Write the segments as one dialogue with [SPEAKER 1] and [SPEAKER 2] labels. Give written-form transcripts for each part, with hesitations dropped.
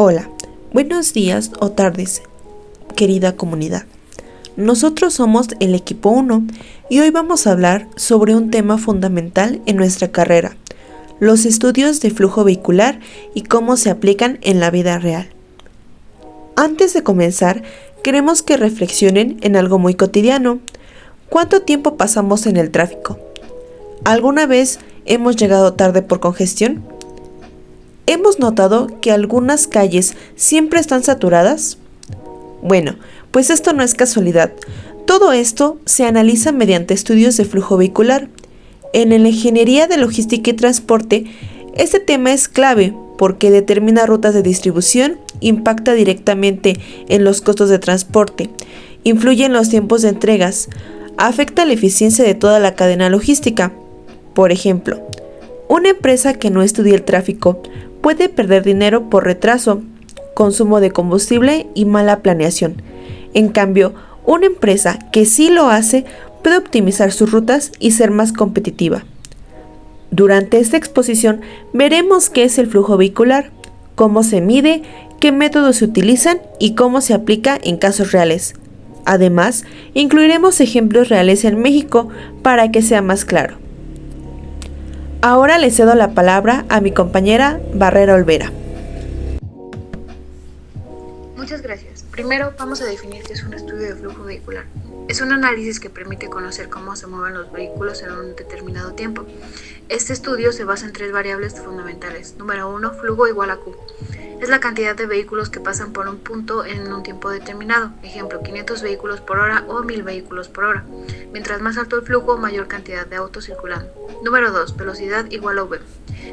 [SPEAKER 1] Hola, buenos días o tardes, querida comunidad. Nosotros somos el equipo 1 y hoy vamos a hablar sobre un tema fundamental en nuestra carrera, los estudios de flujo vehicular y cómo se aplican en la vida real. Antes de comenzar, queremos que reflexionen en algo muy cotidiano. ¿Cuánto tiempo pasamos en el tráfico? ¿Alguna vez hemos llegado tarde por congestión? ¿Hemos notado que algunas calles siempre están saturadas? Bueno, pues esto no es casualidad. Todo esto se analiza mediante estudios de flujo vehicular. En la ingeniería de logística y transporte, este tema es clave porque determina rutas de distribución, impacta directamente en los costos de transporte, influye en los tiempos de entregas, afecta la eficiencia de toda la cadena logística. Por ejemplo, una empresa que no estudia el tráfico puede perder dinero por retraso, consumo de combustible y mala planeación. En cambio, una empresa que sí lo hace puede optimizar sus rutas y ser más competitiva. Durante esta exposición veremos qué es el flujo vehicular, cómo se mide, qué métodos se utilizan y cómo se aplica en casos reales. Además, incluiremos ejemplos reales en México para que sea más claro. Ahora le cedo la palabra a mi compañera Barrera Olvera.
[SPEAKER 2] Muchas gracias. Primero vamos a definir qué es un estudio de flujo vehicular. Es un análisis que permite conocer cómo se mueven los vehículos en un determinado tiempo. Este estudio se basa en tres variables fundamentales. Número 1, flujo igual a Q. Es la cantidad de vehículos que pasan por un punto en un tiempo determinado. Ejemplo, 500 vehículos por hora o 1000 vehículos por hora. Mientras más alto el flujo, mayor cantidad de autos circulando. Número 2, velocidad igual a V.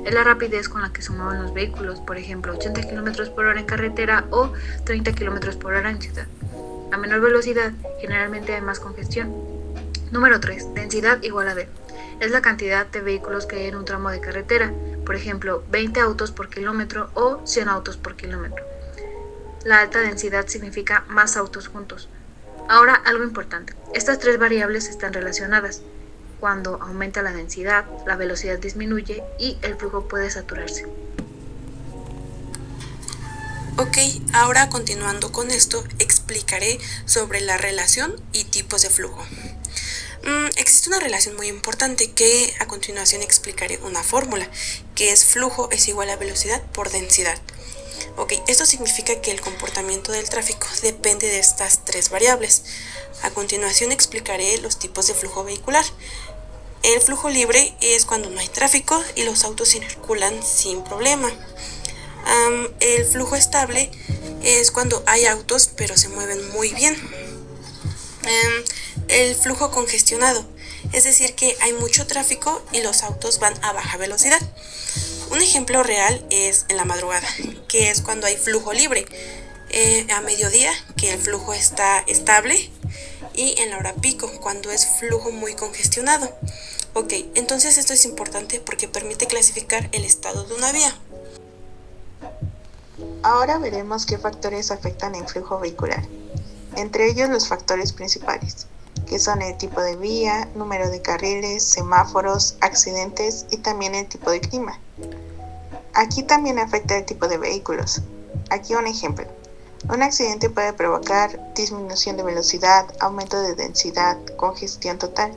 [SPEAKER 2] Es la rapidez con la que se mueven los vehículos. Por ejemplo, 80 km por hora en carretera o 30 km por hora en ciudad. A menor velocidad, generalmente hay más congestión. Número 3, densidad igual a D. Es la cantidad de vehículos que hay en un tramo de carretera, por ejemplo, 20 autos por kilómetro o 100 autos por kilómetro. La alta densidad significa más autos juntos. Ahora, algo importante, estas tres variables están relacionadas. Cuando aumenta la densidad, la velocidad disminuye y el flujo puede saturarse.
[SPEAKER 3] Ok, ahora continuando con esto, explicaré sobre la relación y tipos de flujo. Existe una relación muy importante que a continuación explicaré una fórmula, que es flujo es igual a velocidad por densidad. Ok, esto significa que el comportamiento del tráfico depende de estas tres variables. A continuación explicaré los tipos de flujo vehicular. El flujo libre es cuando no hay tráfico y los autos circulan sin problema. El flujo estable es cuando hay autos pero se mueven muy bien. El flujo congestionado, es decir que hay mucho tráfico y los autos van a baja velocidad. Un ejemplo real es en la madrugada, que es cuando hay flujo libre, a mediodía, que el flujo está estable, y en la hora pico, cuando es flujo muy congestionado. Ok, entonces esto es importante porque permite clasificar el estado de una vía.
[SPEAKER 4] Ahora veremos qué factores afectan el flujo vehicular. Entre ellos los factores principales, que son el tipo de vía, número de carriles, semáforos, accidentes y también el tipo de clima. Aquí también afecta el tipo de vehículos. Aquí un ejemplo. Un accidente puede provocar disminución de velocidad, aumento de densidad, congestión total.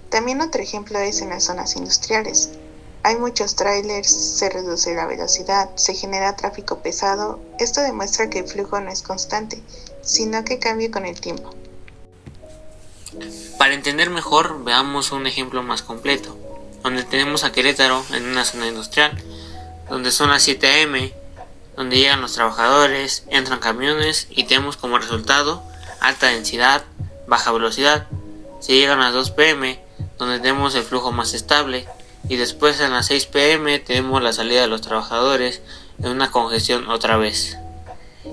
[SPEAKER 4] También otro ejemplo es en las zonas industriales. Hay muchos tráilers, se reduce la velocidad, se genera tráfico pesado. Esto demuestra que el flujo no es constante, sino que cambia con el tiempo.
[SPEAKER 5] Para entender mejor, veamos un ejemplo más completo, donde tenemos a Querétaro en una zona industrial, donde son las 7 a.m., donde llegan los trabajadores, entran camiones y tenemos como resultado alta densidad, baja velocidad. Se llegan a las 2 p.m., donde tenemos el flujo más estable, y después en las 6 p.m. tenemos la salida de los trabajadores en una congestión otra vez.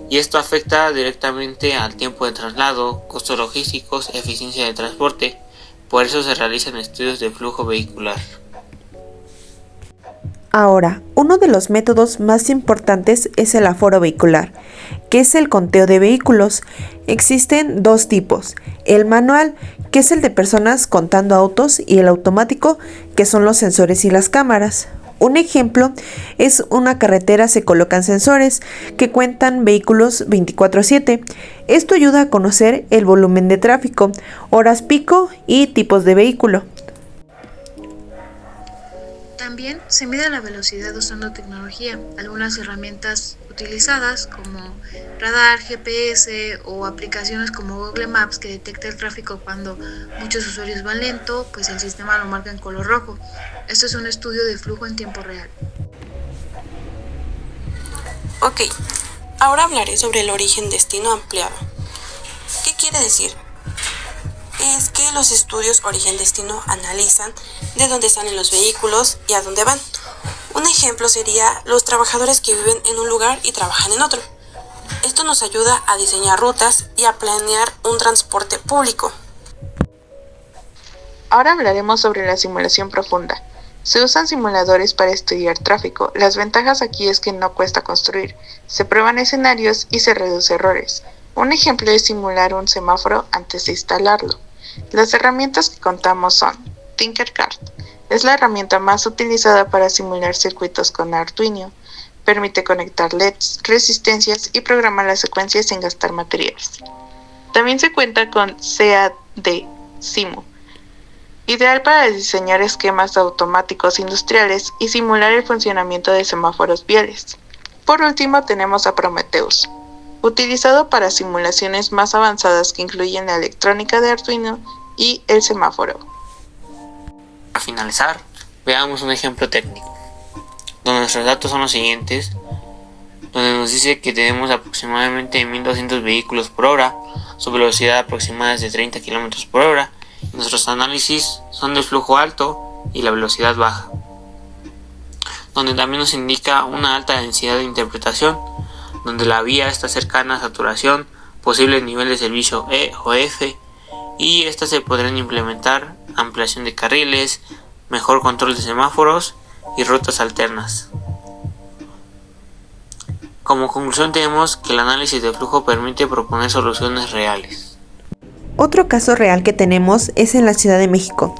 [SPEAKER 5] Y esto afecta directamente al tiempo de traslado, costos logísticos, eficiencia de transporte. Por eso se realizan estudios de flujo vehicular.
[SPEAKER 1] Ahora, uno de los métodos más importantes es el aforo vehicular, que es el conteo de vehículos. Existen dos tipos, el manual, que es el de personas contando autos, y el automático, que son los sensores y las cámaras. Un ejemplo es una carretera se colocan sensores que cuentan vehículos 24/7. Esto ayuda a conocer el volumen de tráfico, horas pico y tipos de vehículo.
[SPEAKER 2] También se mide la velocidad usando tecnología. Algunas herramientas utilizadas como radar, GPS o aplicaciones como Google Maps que detecta el tráfico cuando muchos usuarios van lento, pues el sistema lo marca en color rojo. Esto es un estudio de flujo en tiempo real.
[SPEAKER 3] Ok, ahora hablaré sobre el origen-destino ampliado. ¿Qué quiere decir? Es que los estudios origen-destino analizan de dónde salen los vehículos y a dónde van. Un ejemplo sería los trabajadores que viven en un lugar y trabajan en otro. Esto nos ayuda a diseñar rutas y a planear un transporte público.
[SPEAKER 4] Ahora hablaremos sobre la simulación profunda. Se usan simuladores para estudiar tráfico. Las ventajas aquí es que no cuesta construir, se prueban escenarios y se reduce errores. Un ejemplo es simular un semáforo antes de instalarlo. Las herramientas que contamos son Tinkercad. Es la herramienta más utilizada para simular circuitos con Arduino. Permite conectar LEDs, resistencias y programar las secuencias sin gastar materiales. También se cuenta con CAD Simu, ideal para diseñar esquemas automáticos industriales y simular el funcionamiento de semáforos viales. Por último tenemos a Prometheus, utilizado para simulaciones más avanzadas que incluyen la electrónica de Arduino y el semáforo.
[SPEAKER 5] Para finalizar, veamos un ejemplo técnico, donde nuestros datos son los siguientes, donde nos dice que tenemos aproximadamente 1200 vehículos por hora, su velocidad aproximada es de 30 km por hora, y nuestros análisis son del flujo alto y la velocidad baja, donde también nos indica una alta densidad de interpretación, donde la vía está cercana a saturación, posible nivel de servicio E o F, y estas se podrán implementar ampliación de carriles, mejor control de semáforos y rutas alternas. Como conclusión tenemos que el análisis de flujo permite proponer soluciones reales.
[SPEAKER 1] Otro caso real que tenemos es en la Ciudad de México.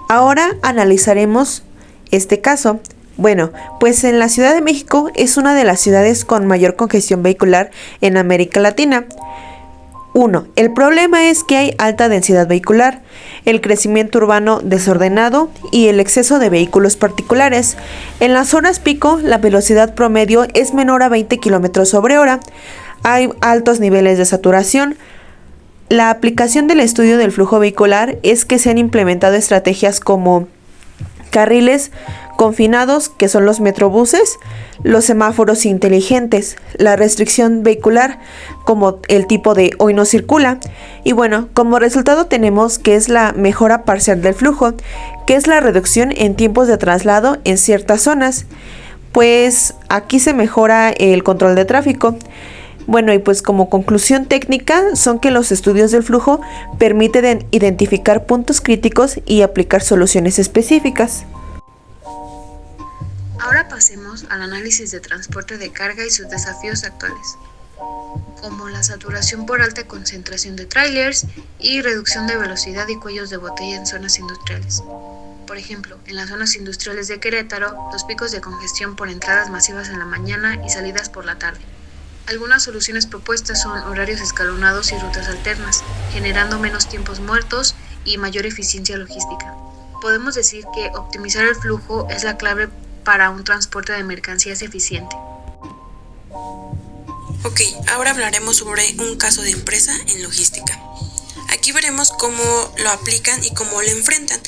[SPEAKER 1] Ahora analizaremos este caso. Bueno, pues en la Ciudad de México es una de las ciudades con mayor congestión vehicular en América Latina. 1. El problema es que hay alta densidad vehicular, el crecimiento urbano desordenado y el exceso de vehículos particulares. En las horas pico, la velocidad promedio es menor a 20 km/h. Hay altos niveles de saturación. La aplicación del estudio del flujo vehicular es que se han implementado estrategias como carriles confinados, que son los metrobuses, los semáforos inteligentes, la restricción vehicular, como el tipo de hoy no circula. Y bueno, como resultado tenemos que es la mejora parcial del flujo, que es la reducción en tiempos de traslado en ciertas zonas. Pues aquí se mejora el control de tráfico. Bueno, y pues como conclusión técnica son que los estudios del flujo permiten identificar puntos críticos y aplicar soluciones específicas.
[SPEAKER 2] Ahora pasemos al análisis de transporte de carga y sus desafíos actuales, como la saturación por alta concentración de tráilers y reducción de velocidad y cuellos de botella en zonas industriales. Por ejemplo, en las zonas industriales de Querétaro, los picos de congestión por entradas masivas en la mañana y salidas por la tarde. Algunas soluciones propuestas son horarios escalonados y rutas alternas, generando menos tiempos muertos y mayor eficiencia logística. Podemos decir que optimizar el flujo es la clave para un transporte de mercancías eficiente.
[SPEAKER 3] Ok, ahora hablaremos sobre un caso de empresa en logística. Aquí veremos cómo lo aplican y cómo lo enfrentan.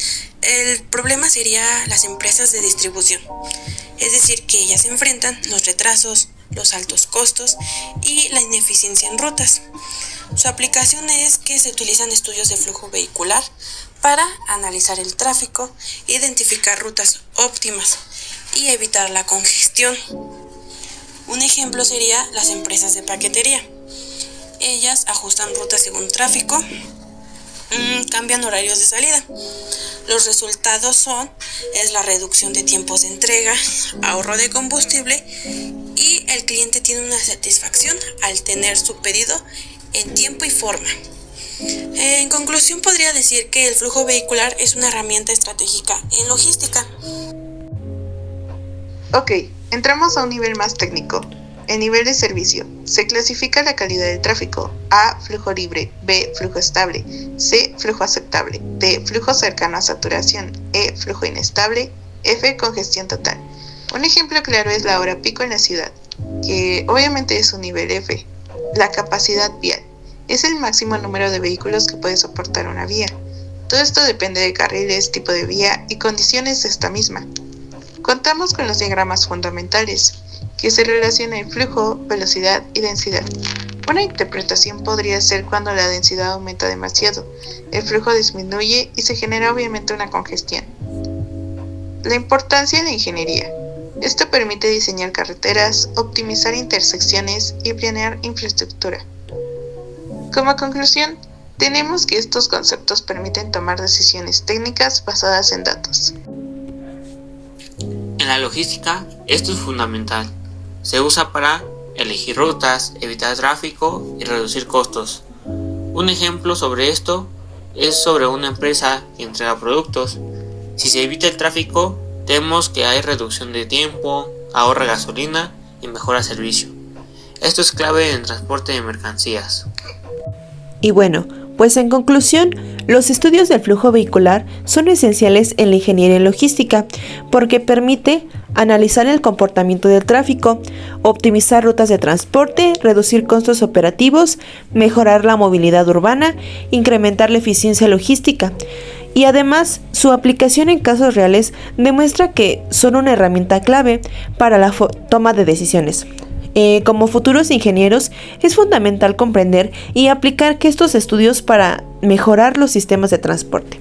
[SPEAKER 3] El problema sería las empresas de distribución, es decir, que ellas enfrentan los retrasos, los altos costos y la ineficiencia en rutas. Su aplicación es que se utilizan estudios de flujo vehicular para analizar el tráfico, identificar rutas óptimas y evitar la congestión. Un ejemplo sería las empresas de paquetería. Ellas ajustan rutas según tráfico, cambian horarios de salida. Los resultados es la reducción de tiempos de entrega, ahorro de combustible y el cliente tiene una satisfacción al tener su pedido en tiempo y forma. En conclusión, podría decir que el flujo vehicular es una herramienta estratégica en logística.
[SPEAKER 4] Ok, entramos a un nivel más técnico. El nivel de servicio. Se clasifica la calidad del tráfico. A, flujo libre. B, flujo estable. C, flujo aceptable. D, flujo cercano a saturación. E, flujo inestable. F, congestión total. Un ejemplo claro es la hora pico en la ciudad, que obviamente es un nivel F. La capacidad vial. Es el máximo número de vehículos que puede soportar una vía. Todo esto depende de carriles, tipo de vía y condiciones de esta misma. Contamos con los diagramas fundamentales, que se relaciona el flujo, velocidad y densidad. Una interpretación podría ser cuando la densidad aumenta demasiado, el flujo disminuye y se genera obviamente una congestión. La importancia de la ingeniería. Esto permite diseñar carreteras, optimizar intersecciones y planear infraestructura. Como conclusión, tenemos que estos conceptos permiten tomar decisiones técnicas basadas en datos.
[SPEAKER 5] En la logística, esto es fundamental. Se usa para elegir rutas, evitar tráfico y reducir costos. Un ejemplo sobre esto es sobre una empresa que entrega productos. Si se evita el tráfico, vemos que hay reducción de tiempo, ahorra gasolina y mejora servicio. Esto es clave en el transporte de mercancías.
[SPEAKER 1] Y bueno, pues en conclusión, los estudios del flujo vehicular son esenciales en la ingeniería logística porque permite analizar el comportamiento del tráfico, optimizar rutas de transporte, reducir costos operativos, mejorar la movilidad urbana, incrementar la eficiencia logística. Y además, su aplicación en casos reales demuestra que son una herramienta clave para la toma de decisiones. Como futuros ingenieros, es fundamental comprender y aplicar estos estudios para mejorar los sistemas de transporte.